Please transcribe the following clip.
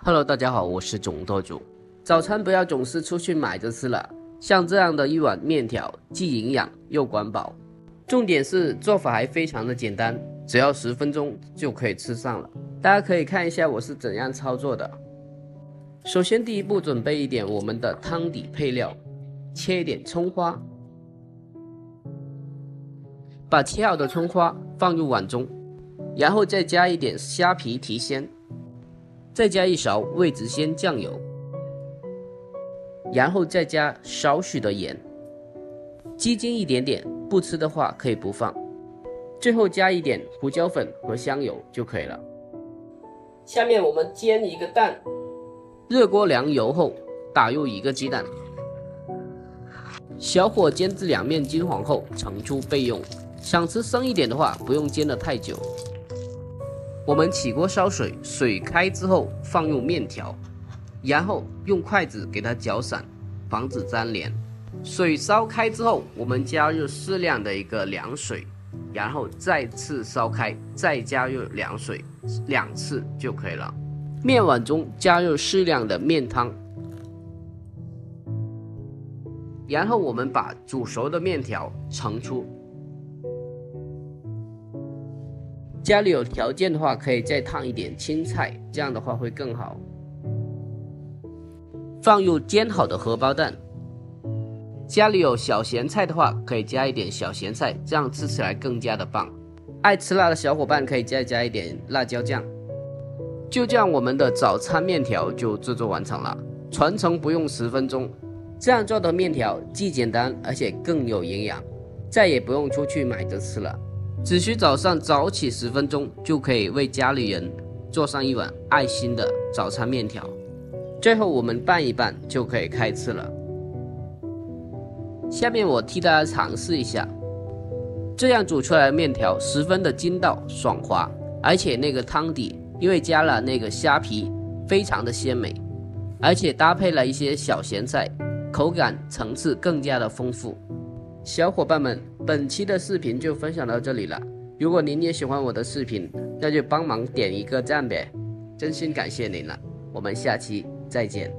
Hello，大家好，我是种多主。早餐不要总是出去买着吃了，像这样的一碗面条，既营养又管饱。重点是做法还非常的简单，只要10分钟就可以吃上了。大家可以看一下我是怎样操作的。首先第一步，准备一点我们的汤底配料，切一点葱花，把切好的葱花放入碗中，然后再加一点虾皮提鲜。再加一勺味之鲜酱油，然后再加少许的盐，鸡精一点点，不吃的话可以不放。最后加一点胡椒粉和香油就可以了。下面我们煎一个蛋，热锅凉油后打入1个鸡蛋，小火煎至两面金黄后盛出备用。想吃生一点的话，不用煎得太久。我们起锅烧水，水开之后放入面条，然后用筷子给它搅散，防止粘连。水烧开之后，我们加入适量的一个凉水，然后再次烧开，再加入凉水2次就可以了。面碗中加入适量的面汤，然后我们把煮熟的面条盛出。家里有条件的话，可以再烫一点青菜，这样的话会更好。放入煎好的荷包蛋，家里有小咸菜的话，可以加一点小咸菜，这样吃起来更加的棒。爱吃辣的小伙伴可以再加一点辣椒酱。就这样，我们的早餐面条就制作完成了，全程不用10分钟。这样做的面条既简单，而且更有营养，再也不用出去买着吃了。只需早上早起10分钟，就可以为家里人做上一碗爱心的早餐面条。最后我们拌一拌就可以开吃了。下面我替大家尝试一下，这样煮出来的面条十分的筋道爽滑，而且那个汤底因为加了那个虾皮，非常的鲜美，而且搭配了一些小咸菜，口感层次更加的丰富。小伙伴们，本期的视频就分享到这里了。如果您也喜欢我的视频，那就帮忙点一个赞呗，真心感谢您了。我们下期再见。